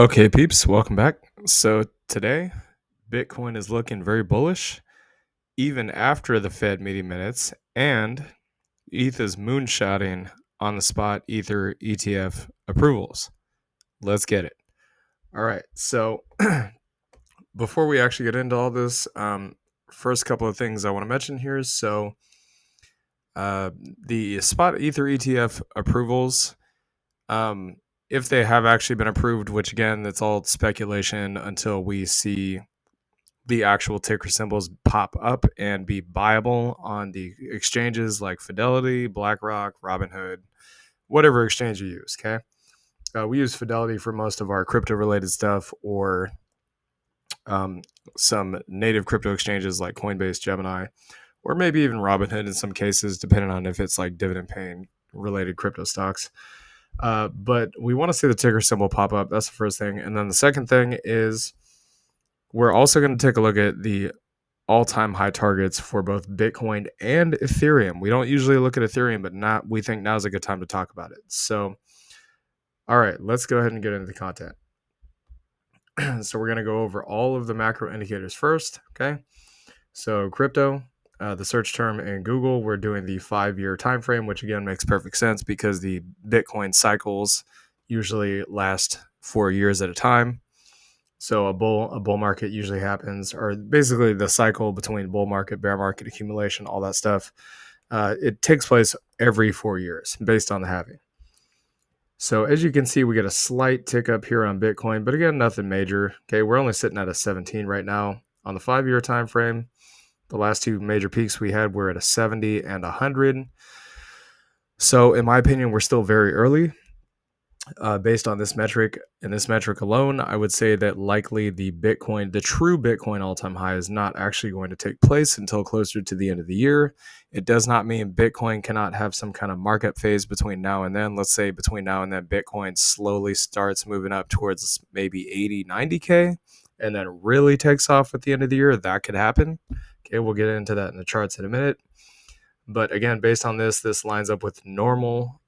Okay, peeps, welcome back. So today, Bitcoin is looking very bullish, even after the Fed meeting minutes, and ETH is moonshotting on the spot Ether ETF approvals. Let's get it. All right. So before we actually get into all this, first couple of things I want to mention here. So uh, the spot Ether ETF approvals. Um, if they have actually been approved, which again, that's all speculation until we see the actual ticker symbols pop up and be buyable on the exchanges like Fidelity, BlackRock, Robinhood, whatever exchange you use. Okay. We use Fidelity for most of our crypto related stuff or um, some native crypto exchanges like Coinbase, Gemini, or maybe even Robinhood in some cases, depending on if it's like dividend paying related crypto stocks. But we want to see the ticker symbol pop up. That's the first thing. And then the second thing is we're also going to take a look at the all-time high targets for both Bitcoin and Ethereum. We don't usually look at Ethereum, but we think now's a good time to talk about it. So, all right, let's go ahead and get into the content. So we're going to go over all of the macro indicators first, okay? So crypto, the search term in Google, we're doing the 5-year time frame, which again makes perfect sense because the Bitcoin cycles usually last 4 years at a time. So a bull market usually happens, or basically the cycle between bull market, bear market, accumulation, all that stuff. It takes place every 4 years based on the halving. So as you can see, we get a slight tick up here on Bitcoin, but again, nothing major. Okay, we're only sitting at a 17 right now on the 5-year time frame. The last two major peaks we had were at a 70 and 100. So in my opinion, we're still very early. Based on this metric and this metric alone, I would say that likely the true Bitcoin all-time high is not actually going to take place until closer to the end of the year. It does not mean Bitcoin cannot have some kind of market phase between now and then. Let's say between now and then, Bitcoin slowly starts moving up towards maybe 80, 90K, and then really takes off at the end of the year. That could happen. Okay, we'll get into that in the charts in a minute. But again, based on this lines up with normal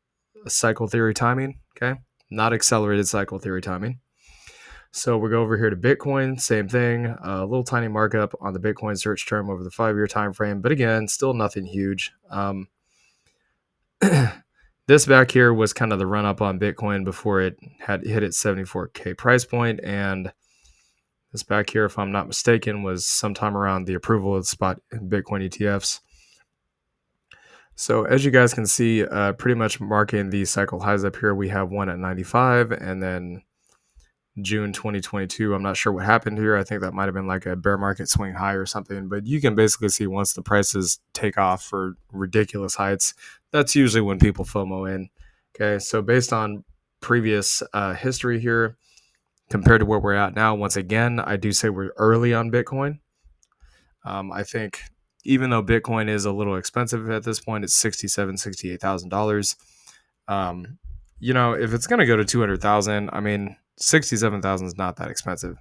cycle theory timing. Okay, not accelerated cycle theory timing. So we go over here to Bitcoin, same thing, a little tiny markup on the Bitcoin search term over the 5-year time frame, but again, still nothing huge. This back here was kind of the run up on Bitcoin before it had hit its 74K price point, and this back here, if I'm not mistaken, was sometime around the approval of the spot Bitcoin ETFs. So as you guys can see, pretty much marking the cycle highs up here, we have one at 95, and then June 2022. I'm not sure what happened here. I think that might have been like a bear market swing high or something. But you can basically see once the prices take off for ridiculous heights, that's usually when people FOMO in. Okay, so based on previous history here, compared to where we're at now, once again, I do say we're early on Bitcoin. I think even though Bitcoin is a little expensive at this point, it's $67,000, $68,000. If it's going to go to 200,000, I mean, 67,000 is not that expensive.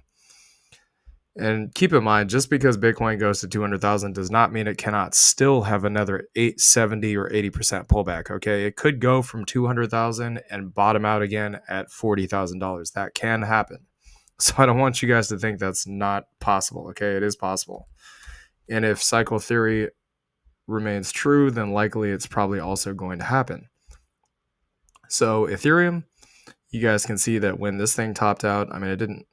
And keep in mind, just because Bitcoin goes to 200,000 does not mean it cannot still have another 870 or 80% pullback. Okay, it could go from 200,000 and bottom out again at $40,000. That can happen. So I don't want you guys to think that's not possible. Okay, it is possible. And if cycle theory remains true, then likely it's probably also going to happen. So Ethereum, you guys can see that when this thing topped out, I mean,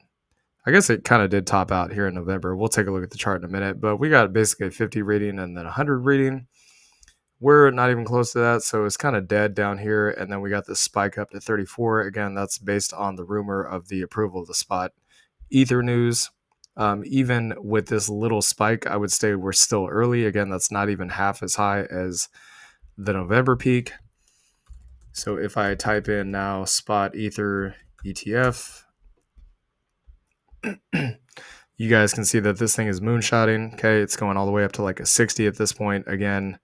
I guess it kind of did top out here in November. We'll take a look at the chart in a minute, but we got basically a 50 reading and then 100 reading. We're not even close to that, so it's kind of dead down here. And then we got this spike up to 34. Again, that's based on the rumor of the approval of the spot Ether news. Even with this little spike, I would say we're still early. Again, that's not even half as high as the November peak. So if I type in now spot Ether ETF, you guys can see that this thing is moonshotting. Okay, it's going all the way up to like a 60 at this point. Again,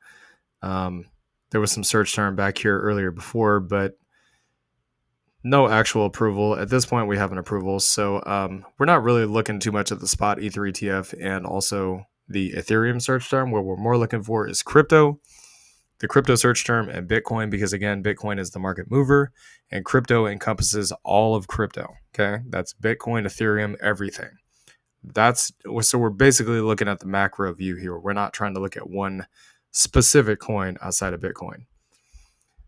there was some search term back here earlier before, but no actual approval. At this point, we have an approval. So we're not really looking too much at the spot Ether ETF and also the Ethereum search term. What we're more looking for is crypto. the crypto search term and Bitcoin, because again, Bitcoin is the market mover and crypto encompasses all of crypto. Okay. That's Bitcoin, Ethereum, everything. So we're basically looking at the macro view here. We're not trying to look at one specific coin outside of Bitcoin.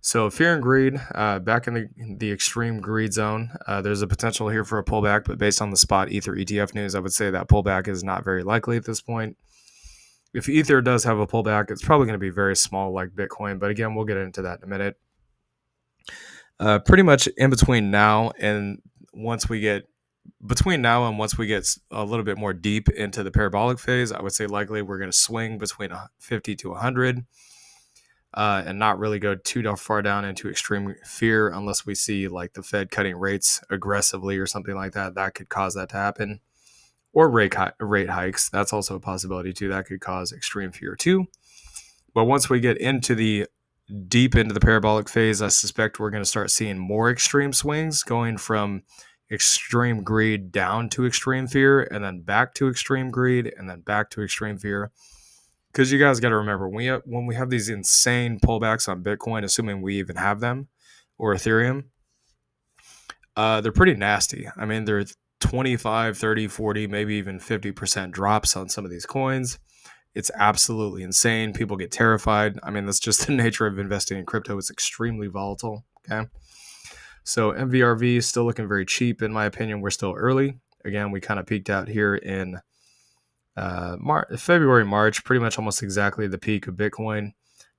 So fear and greed, back in the extreme greed zone, there's a potential here for a pullback, but based on the spot Ether ETF news, I would say that pullback is not very likely at this point. If Ether does have a pullback, it's probably going to be very small like Bitcoin, but again, we'll get into that in a minute. Pretty much in between now and once we get a little bit more deep into the parabolic phase, I would say likely we're going to swing between 50 to 100 and not really go too far down into extreme fear unless we see like the Fed cutting rates aggressively or something like that. That could cause that to happen. Or rate hikes. That's also a possibility too. That could cause extreme fear too. But once we get deep into the parabolic phase, I suspect we're going to start seeing more extreme swings, going from extreme greed down to extreme fear, and then back to extreme greed, and then back to extreme fear. Because you guys got to remember, when we have these insane pullbacks on Bitcoin, assuming we even have them, or Ethereum, they're pretty nasty. I mean, they're 25, 30, 40, maybe even 50% drops on some of these coins. It's absolutely insane. People get terrified. I mean, that's just the nature of investing in crypto. It's extremely volatile. Okay. So MVRV is still looking very cheap, in my opinion. We're still early. Again, we kind of peaked out here in February, March, pretty much almost exactly the peak of Bitcoin,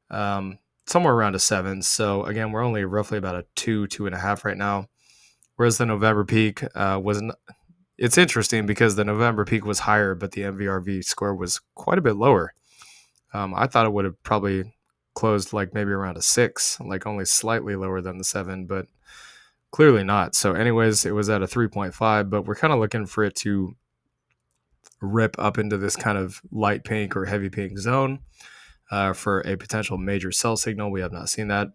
somewhere around a 7. So again, we're only roughly about a 2.5 right now. Whereas the November peak it's interesting because the November peak was higher, but the MVRV score was quite a bit lower. I thought it would have probably closed like maybe around a 6, like only slightly lower than the 7, but clearly not. So anyways, it was at a 3.5, but we're kind of looking for it to rip up into this kind of light pink or heavy pink zone for a potential major sell signal. We have not seen that.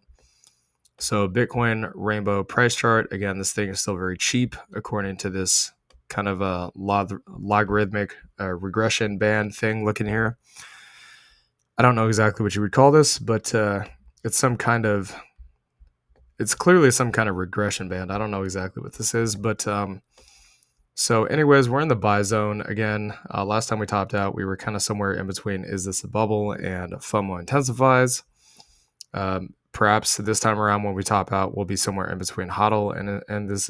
So Bitcoin rainbow price chart. Again, this thing is still very cheap according to this kind of a logarithmic regression band thing looking here. I don't know exactly what you would call this, but it's clearly some kind of regression band. I don't know exactly what this is, but so anyways, we're in the buy zone again. Last time we topped out, we were kind of somewhere in between is this a bubble and FOMO intensifies. Perhaps this time around when we top out, we'll be somewhere in between HODL and this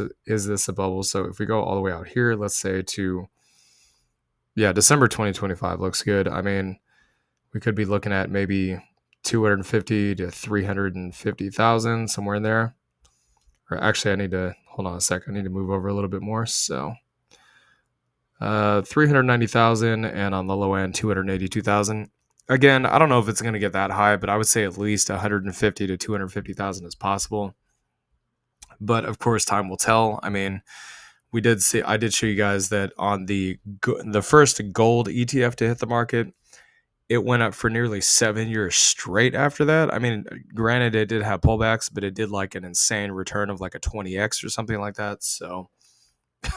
a bubble. So if we go all the way out here, let's say to December 2025 looks good. I mean, we could be looking at maybe 250 to 350,000, somewhere in there. Or actually, I need to hold on a sec. I need to move over a little bit more. So 390,000 and on the low end 282,000. Again, I don't know if it's going to get that high, but I would say at least 150 to 250,000 is possible. But of course, time will tell. I mean, I did show you guys that on the first gold ETF to hit the market, it went up for nearly 7 years straight after that. I mean, granted, it did have pullbacks, but it did like an insane return of like a 20x or something like that. So,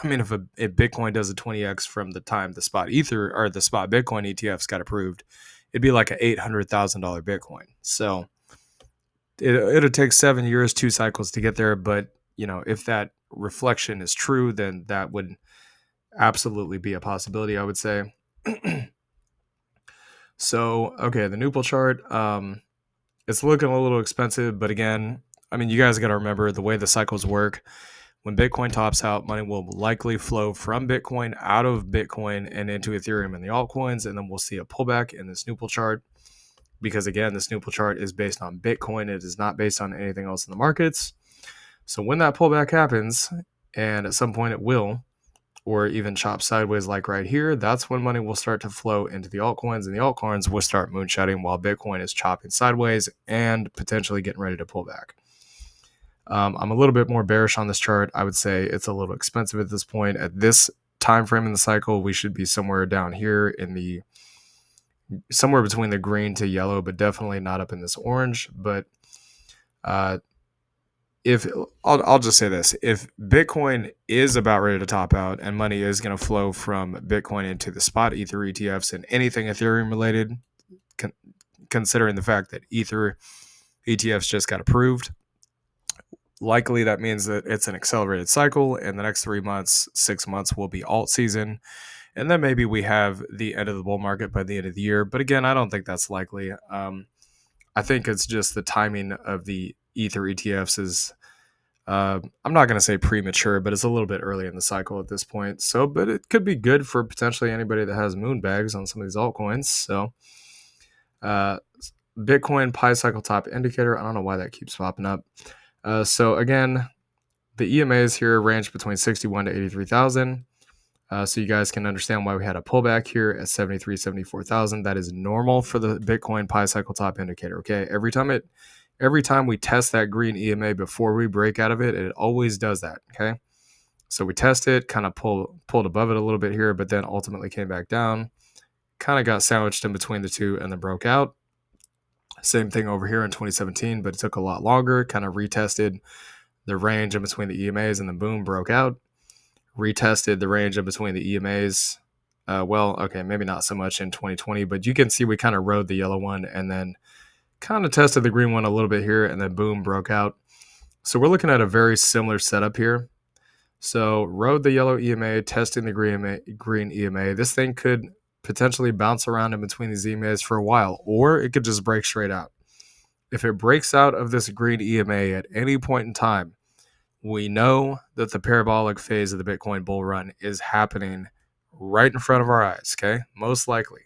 I mean, if Bitcoin does a 20x from the time the spot Ether or the spot Bitcoin ETFs got approved, it'd be like an $800,000 Bitcoin. So it'll take 7 years, 2 cycles to get there. But, if that reflection is true, then that would absolutely be a possibility, I would say. So, okay, the Nupal chart, it's looking a little expensive, but again, I mean, you guys got to remember the way the cycles work. When Bitcoin tops out, money will likely flow from Bitcoin out of Bitcoin and into Ethereum and the altcoins, and then we'll see a pullback in this Nupal chart. Because again, this Nupal chart is based on Bitcoin. It is not based on anything else in the markets. So when that pullback happens, and at some point it will, or even chop sideways like right here, that's when money will start to flow into the altcoins, and the altcoins will start moonshotting while Bitcoin is chopping sideways and potentially getting ready to pull back. I'm a little bit more bearish on this chart. I would say it's a little expensive at this point. At this time frame in the cycle, we should be somewhere down here somewhere between the green to yellow, but definitely not up in this orange. But I'll just say this: if Bitcoin is about ready to top out and money is going to flow from Bitcoin into the spot Ether ETFs and anything Ethereum related, considering the fact that Ether ETFs just got approved. Likely that means that it's an accelerated cycle, and the next 3 months, 6 months will be alt season. And then maybe we have the end of the bull market by the end of the year. But again, I don't think that's likely. I think it's just the timing of the Ether ETFs is, I'm not going to say premature, but it's a little bit early in the cycle at this point. So, but it could be good for potentially anybody that has moon bags on some of these altcoins. So, Bitcoin Pi cycle top indicator. I don't know why that keeps popping up. So again, the EMAs here range between 61 to 83,000. So you guys can understand why we had a pullback here at 73, 74,000. That is normal for the Bitcoin Pi cycle top indicator. Okay, every time we test that green EMA before we break out of it, it always does that. Okay, so we test it, kind of pulled above it a little bit here, but then ultimately came back down. Kind of got sandwiched in between the two and then broke out. Same thing over here in 2017, but it took a lot longer. Kind of retested the range in between the EMAs and then boom, broke out. Retested the range in between the EMAs. Maybe not so much in 2020, but you can see we kind of rode the yellow one and then kind of tested the green one a little bit here and then boom, broke out. So we're looking at a very similar setup here. So rode the yellow EMA, testing the green EMA. This thing could potentially bounce around in between these EMAs for a while, or it could just break straight out. If it breaks out of this green EMA at any point in time, we know that the parabolic phase of the Bitcoin bull run is happening right in front of our eyes, okay? Most likely.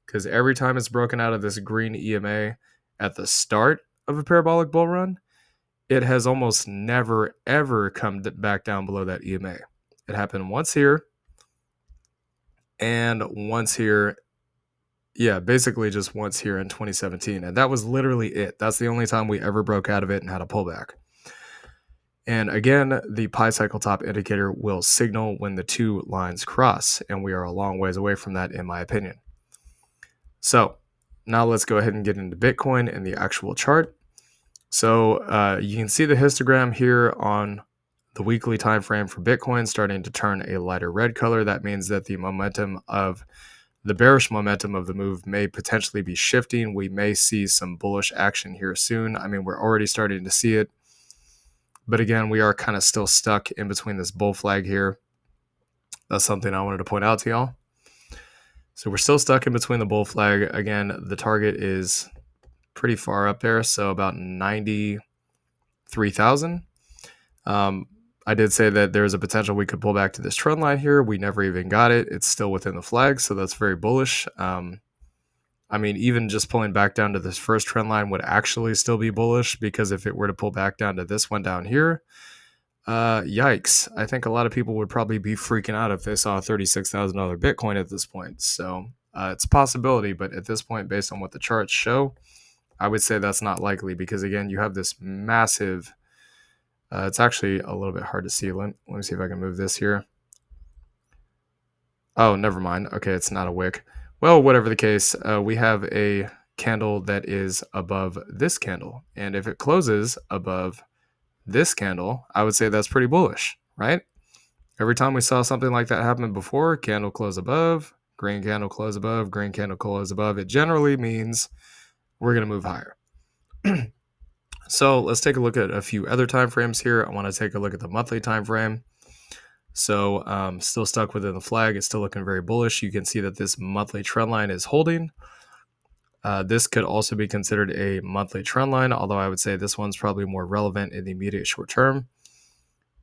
Because every time it's broken out of this green EMA at the start of a parabolic bull run, it has almost never, ever come back down below that EMA. It happened once here and once here. Yeah, basically just once here in 2017. And that was literally it. That's the only time we ever broke out of it and had a pullback. And again, the Pi cycle top indicator will signal when the two lines cross, and we are a long ways away from that, in my opinion. So now let's go ahead and get into Bitcoin and the actual chart. So you can see the histogram here on the weekly time frame for Bitcoin starting to turn a lighter red color. That means that the bearish momentum of the move may potentially be shifting. We may see some bullish action here soon. I mean, we're already starting to see it. But again, we are kind of still stuck in between this bull flag here. That's something I wanted to point out to y'all. So we're still stuck in between the bull flag. Again, the target is pretty far up there, so about 93,000. I did say that there's a potential we could pull back to this trend line here. We never even got it. It's still within the flag, so that's very bullish. I mean, even just pulling back down to this first trend line would actually still be bullish, because if it were to pull back down to this one down here, yikes. I think a lot of people would probably be freaking out if they saw a $36,000 Bitcoin at this point. So it's a possibility, but at this point, based on what the charts show, I would say that's not likely, because again, you have this massive, it's actually a little bit hard to see. Let me see if I can move this here. Oh, never mind. Okay, it's not a wick. Well, whatever the case, we have a candle that is above this candle. And if it closes above this candle, I would say that's pretty bullish, right? Every time we saw something like that happen before, candle close above, green candle close above, green candle close above, it generally means we're going to move higher. So let's take a look at a few other time frames here. I want to take a look at the monthly time frame. So still stuck within the flag. It's still looking very bullish. You can see that this monthly trend line is holding. This could also be considered a monthly trend line, although I would say this one's probably more relevant in the immediate short term.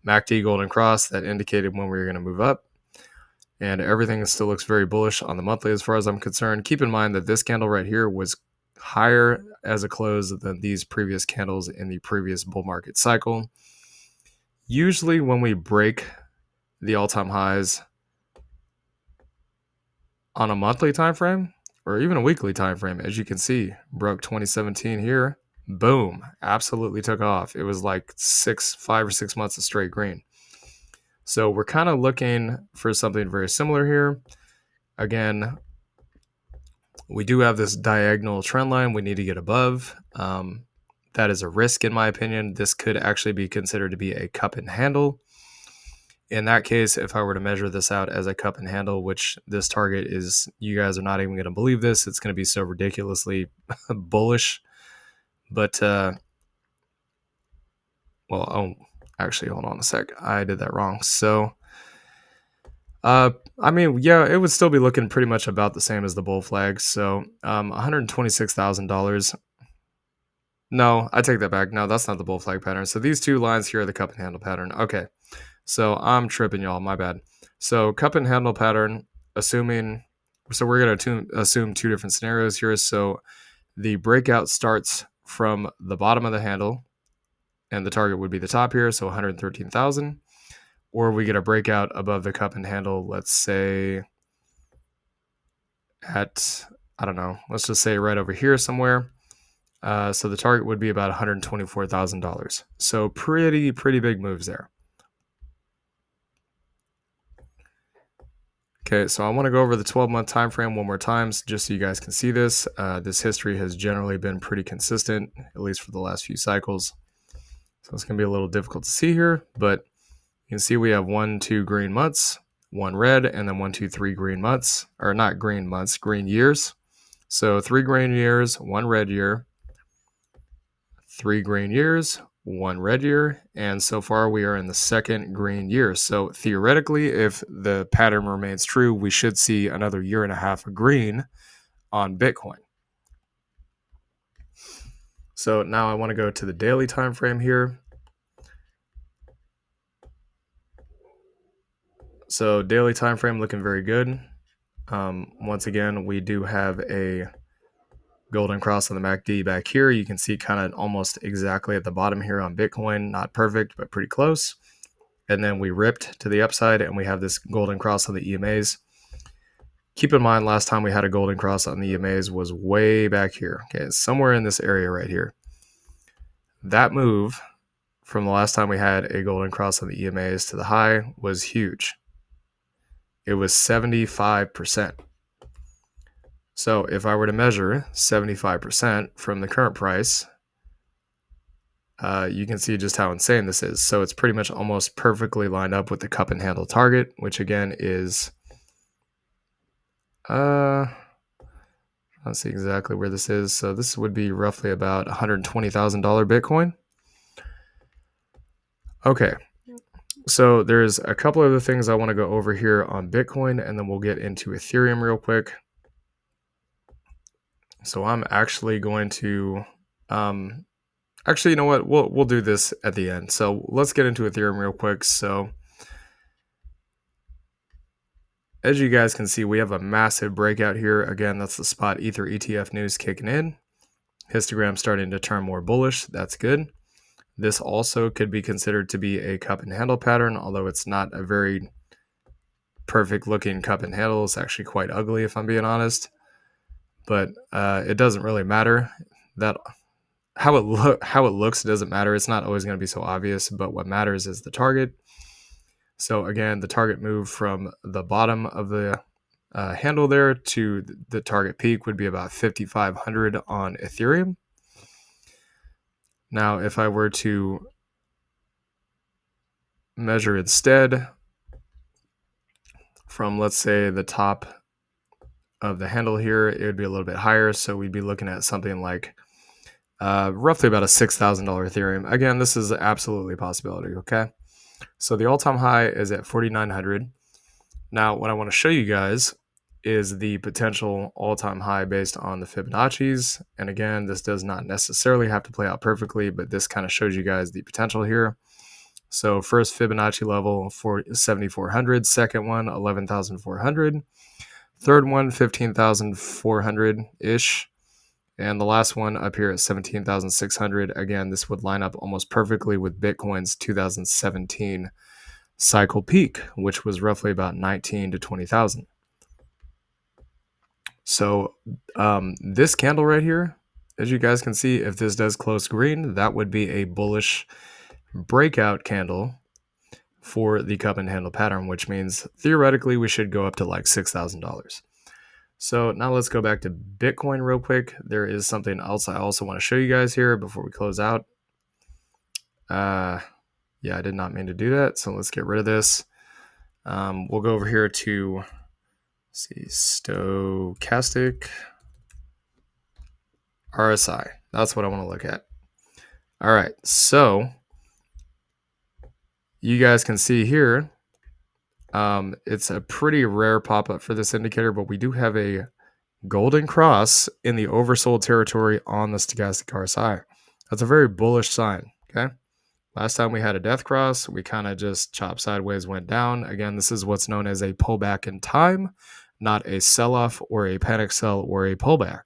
MACD golden cross, that indicated when we were going to move up. And everything still looks very bullish on the monthly as far as I'm concerned. Keep in mind that this candle right here was higher as a close than these previous candles in the previous bull market cycle. Usually when we break the all-time highs on a monthly time frame or even a weekly time frame, as you can see, broke 2017 here, boom, absolutely took off. It was like 5 or 6 months of straight green. So we're kind of looking for something very similar here. Again, we do have this diagonal trend line we need to get above. That is a risk, in my opinion. This could actually be considered to be a cup and handle. In that case, if I were to measure this out as a cup and handle, which this target is, you guys are not even going to believe this. It's going to be so ridiculously bullish. But, actually, hold on a sec. I did that wrong. So, I mean, yeah, it would still be looking pretty much about the same as the bull flag. So, $126,000. No, I take that back. No, that's not the bull flag pattern. So these two lines here are the cup and handle pattern. Okay. So I'm tripping, y'all. My bad. So cup and handle pattern, assuming, so we're going to assume two different scenarios here. So the breakout starts from the bottom of the handle, and the target would be the top here, so 113,000. Or we get a breakout above the cup and handle, let's say at, I don't know, let's just say right over here somewhere. So the target would be about $124,000. So pretty big moves there. Okay, so I want to go over the 12-month time frame one more time, just so you guys can see this. This history has generally been pretty consistent, at least for the last few cycles. So it's going to be a little difficult to see here, but you can see we have 1, 2 green months, 1 red, and then 1, 2, 3 green months, or not green months, green years. So 3 green years, 1 red year, 3 green years, 1 red year, and so far we are in the second green year. So theoretically, if the pattern remains true, we should see another year and a half of green on Bitcoin. So now I want to go to the daily time frame here. So daily time frame looking very good. Once again, we do have a golden cross on the MACD back here. You can see kind of almost exactly at the bottom here on Bitcoin. Not perfect, but pretty close. And then we ripped to the upside, and we have this golden cross on the EMAs. Keep in mind, last time we had a golden cross on the EMAs was way back here. Okay, it's somewhere in this area right here. That move from the last time we had a golden cross on the EMAs to the high was huge. It was 75%. So if I were to measure 75% from the current price, you can see just how insane this is. So it's pretty much almost perfectly lined up with the cup and handle target, which again is, let's see exactly where this is. So this would be roughly about $120,000 Bitcoin. Okay. So there's a couple other things I want to go over here on Bitcoin, and then we'll get into Ethereum real quick. So I'm actually going to, actually, you know what? We'll do this at the end. So let's get into Ethereum real quick. So as you guys can see, we have a massive breakout here. Again, that's the spot Ether ETF news kicking in. Histogram starting to turn more bullish. That's good. This also could be considered to be a cup and handle pattern, although it's not a very perfect looking cup and handle. It's actually quite ugly, if I'm being honest. But it doesn't really matter. That how it looks doesn't matter. It's not always going to be so obvious, but what matters is the target. So again, the target move from the bottom of the handle there to the target peak would be about 5,500 on Ethereum. Now, if I were to measure instead from, let's say, the top of the handle here, it would be a little bit higher. So we'd be looking at something like roughly about a $6,000 Ethereum. Again, this is absolutely a possibility, okay? So the all-time high is at 4,900. Now, what I want to show you guys is the potential all-time high based on the Fibonacci's. And again, this does not necessarily have to play out perfectly, but this kind of shows you guys the potential here. So first Fibonacci level, 7,400. Second one, 11,400. Third one, 15,400-ish. And the last one up here at 17,600. Again, this would line up almost perfectly with Bitcoin's 2017 cycle peak, which was roughly about 19 to 20,000. So this candle right here, as you guys can see, if this does close green, that would be a bullish breakout candle for the cup and handle pattern, which means theoretically we should go up to like $6,000. So now let's go back to Bitcoin real quick. There is something else I also want to show you guys here before we close out. Yeah, I did not mean to do that. So let's get rid of this. We'll go over here to stochastic RSI. That's what I want to look at. All right, so you guys can see here, it's a pretty rare pop-up for this indicator, but we do have a golden cross in the oversold territory on the stochastic RSI. That's a very bullish sign, okay? Last time we had a death cross, we kind of just chopped sideways, went down. Again, this is what's known as a pullback in time, not a sell-off or a panic sell or a pullback.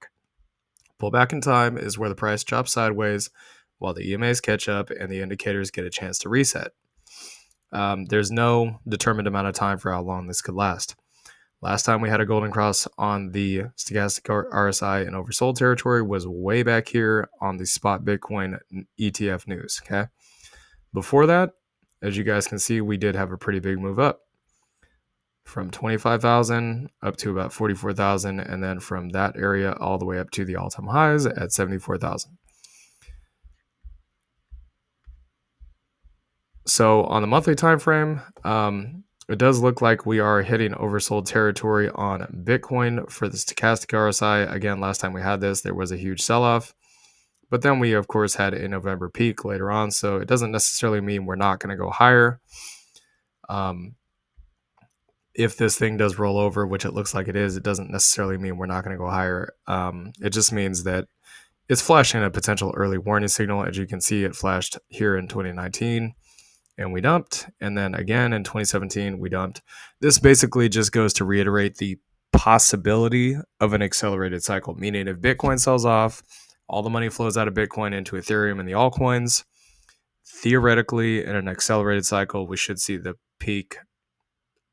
Pullback in time is where the price chops sideways while the EMAs catch up and the indicators get a chance to reset. There's no determined amount of time for how long this could last. Last time we had a golden cross on the stochastic RSI in oversold territory was way back here on the spot Bitcoin ETF news, okay? Before that, as you guys can see, we did have a pretty big move up from 25,000 up to about 44,000, and then from that area all the way up to the all-time highs at 74,000. So on the monthly time frame, it does look like we are hitting oversold territory on Bitcoin for the stochastic RSI. Again, last time we had this, there was a huge sell-off. But then we, of course, had a November peak later on. So it doesn't necessarily mean we're not going to go higher. If this thing does roll over, which it looks like it is, it doesn't necessarily mean we're not going to go higher. It just means that it's flashing a potential early warning signal. As you can see, it flashed here in 2019. And we dumped, and then again in 2017 we dumped. This basically just goes to reiterate the possibility of an accelerated cycle, meaning if Bitcoin sells off, all the money flows out of Bitcoin into Ethereum and the altcoins. Theoretically, in an accelerated cycle, we should see the peak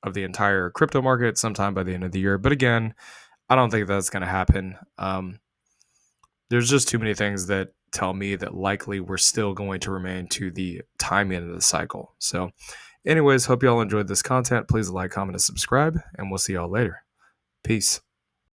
of the entire crypto market sometime by the end of the year. But again, I don't think that's going to happen. There's just too many things that tell me that likely we're still going to remain to the timing of the cycle. So anyways, hope y'all enjoyed this content. Please like, comment, and subscribe, and we'll see y'all later. Peace.